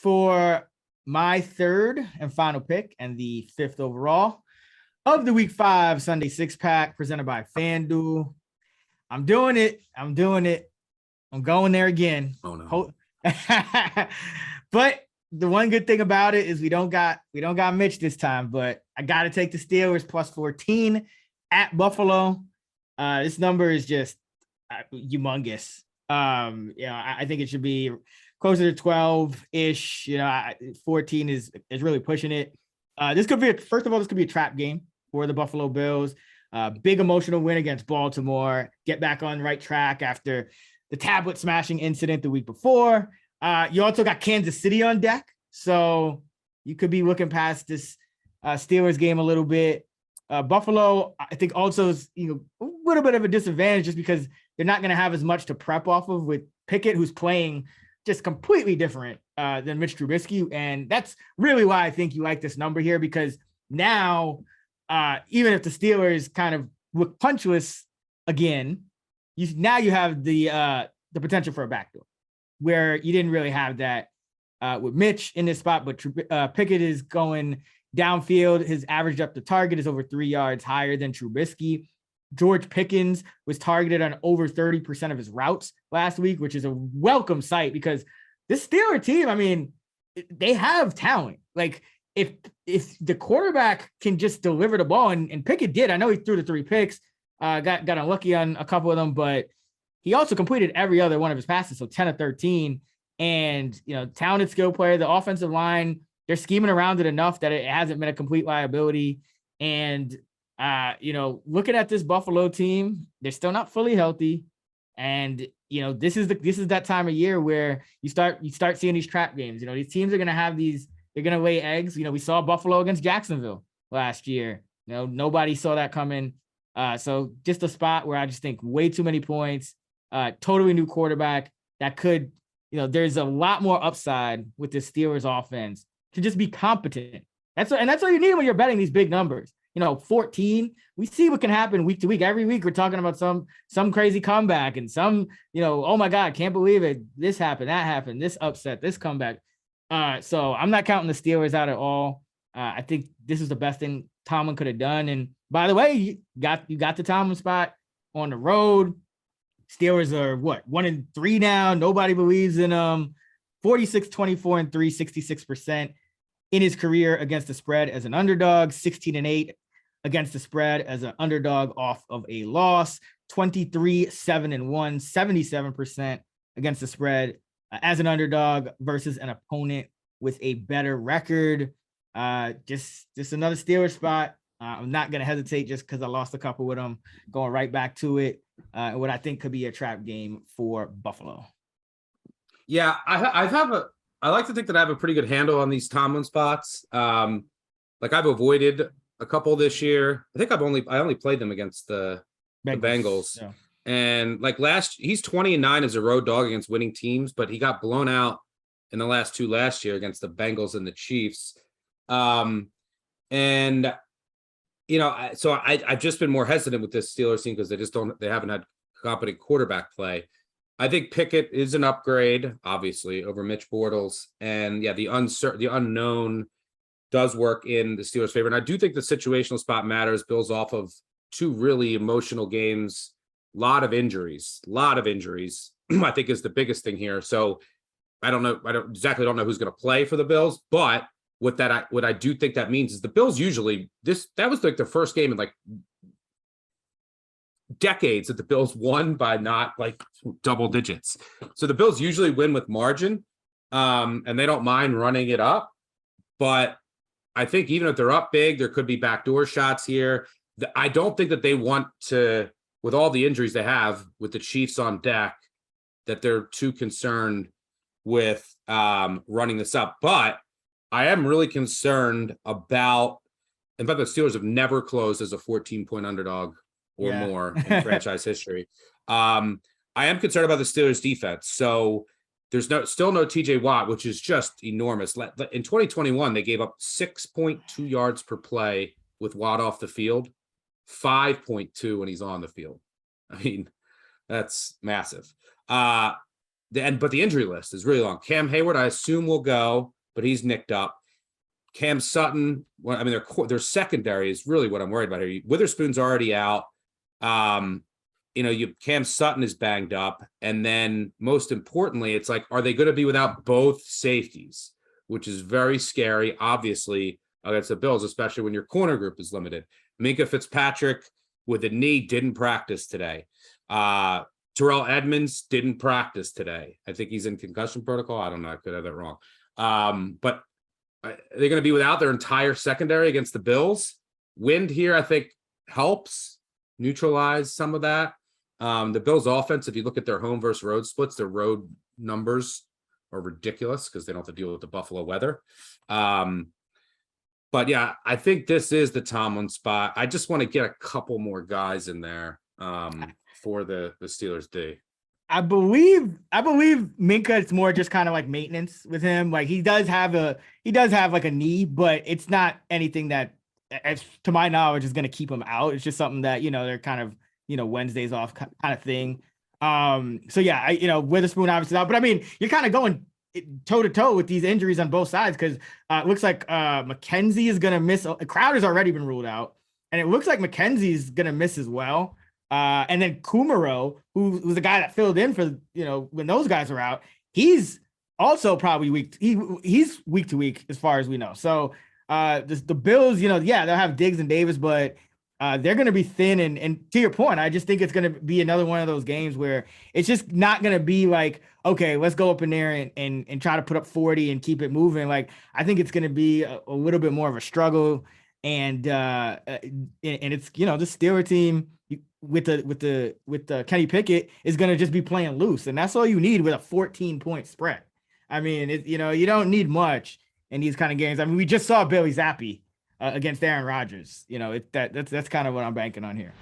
for my third and final pick and the fifth overall of the Week 5 Sunday Six Pack presented by FanDuel. I'm doing it. I'm going there again. Oh no. But the one good thing about it is we don't got Mitch this time, but I got to take the Steelers plus 14 at Buffalo. This number is just humongous. I think it should be closer to 12-ish. 14 is really pushing it. This could be a trap game for the Buffalo Bills. Big emotional win against Baltimore. Get back on the right track after the tablet smashing incident the week before. You also got Kansas City on deck, so you could be looking past this Steelers game a little bit. Buffalo, I think, also is a little bit of a disadvantage just because they're not going to have as much to prep off of with Pickett, who's playing just completely different than Mitch Trubisky, and that's really why I think you like this number here, because now, even if the Steelers kind of look punchless again, you have the potential for a backdoor, where you didn't really have that with Mitch in this spot, but Pickett is going downfield. His average depth of target is over 3 yards higher than Trubisky. George Pickens was targeted on over 30% of his routes last week, which is a welcome sight because this Steeler team, I mean, they have talent. Like if the quarterback can just deliver the ball, and Pickett did. I know he threw the 3 picks, got unlucky on a couple of them, but he also completed every other one of his passes, so 10 of 13. And, talented skill player. The offensive line, they're scheming around it enough that it hasn't been a complete liability. And, looking at this Buffalo team, they're still not fully healthy. And, this is that time of year where you start seeing these trap games. These teams are going to have they're going to lay eggs. We saw Buffalo against Jacksonville last year. Nobody saw that coming. So just a spot where I just think way too many points, totally new quarterback that could, there's a lot more upside with the Steelers offense to just be competent. That's all you need when you're betting these big numbers. 14, we see what can happen week to week. Every week we're talking about some crazy comeback and some, oh my God, can't believe it. This happened, that happened, this upset, this comeback. So I'm not counting the Steelers out at all. I think this is the best thing Tomlin could have done. And by the way, you got the Tomlin spot on the road. Steelers are 1-3 now. Nobody believes in them. 46-24-3, 66% in his career against the spread as an underdog, 16-8 against the spread as an underdog off of a loss, 23-7-1, 77% against the spread as an underdog versus an opponent with a better record. Just another Steelers spot. I'm not going to hesitate just because I lost a couple with them, going right back to it. What I think could be a trap game for Buffalo. Yeah, I like to think that I have a pretty good handle on these Tomlin spots. Like I've avoided a couple this year. I think I only played them against the Bengals. Yeah. And like he's 20-9 as a road dog against winning teams, but he got blown out in the last 2 last year against the Bengals and the Chiefs. So I've just been more hesitant with this Steelers team because they haven't had competent quarterback play. I think Pickett is an upgrade, obviously, over Mitch Bortles. And yeah, the unknown does work in the Steelers' favor. And I do think the situational spot matters. Bills off of 2 really emotional games, a lot of injuries, I think is the biggest thing here. So I don't know who's going to play for the Bills, but what I do think that means is the Bills usually that was like their first game in like decades that the Bills won by not like double digits. So the Bills usually win with margin, and they don't mind running it up. But I think even if they're up big, there could be backdoor shots here. I don't think that they want to, with all the injuries they have with the Chiefs on deck, that they're too concerned with running this up. But I am really concerned about, in fact, the Steelers have never closed as a 14-point underdog or more in franchise history. I am concerned about the Steelers defense. So there's still no TJ Watt, which is just enormous. In 2021, they gave up 6.2 yards per play with Watt off the field, 5.2 when he's on the field. I mean, that's massive. but the injury list is really long. Cam Hayward, I assume, will go, but he's nicked up. Cam Sutton, well, I mean, their secondary is really what I'm worried about here. Witherspoon's already out. Cam Sutton is banged up. And then most importantly, it's like, are they going to be without both safeties, which is very scary, obviously, against the Bills, especially when your corner group is limited. Minka Fitzpatrick with a knee didn't practice today. Terrell Edmonds didn't practice today. I think he's in concussion protocol. I don't know. I could have that wrong. But they're going to be without their entire secondary against the Bills. Wind here, I think, helps neutralize some of that. The Bills' offense, if you look at their home versus road splits, their road numbers are ridiculous because they don't have to deal with the Buffalo weather. But yeah, I think this is the Tomlin spot. I just want to get a couple more guys in there for the Steelers D. I believe Minka, it's more just kind of like maintenance with him. Like he does have like a knee, but it's not anything that, as to my knowledge, is going to keep him out. It's just something that, they're kind of, Wednesdays off kind of thing. So yeah, Witherspoon obviously out, but I mean, you're kind of going toe to toe with these injuries on both sides. Cause it looks like McKenzie is going to miss. Crowder's already been ruled out, and it looks like McKenzie's going to miss as well. And then Kumaro, who was the guy that filled in for, when those guys were out, he's also probably weak. He's week to week as far as we know. So the Bills, they'll have Diggs and Davis, but they're going to be thin. And to your point, I just think it's going to be another one of those games where it's just not going to be like, okay, let's go up in there and try to put up 40 and keep it moving. Like, I think it's going to be a little bit more of a struggle. And it's, the Steeler team with the Kenny Pickett is going to just be playing loose. And that's all you need with a 14-point spread. I mean, you don't need much in these kind of games. I mean, we just saw Billy Zappi against Aaron Rodgers. That's kind of what I'm banking on here.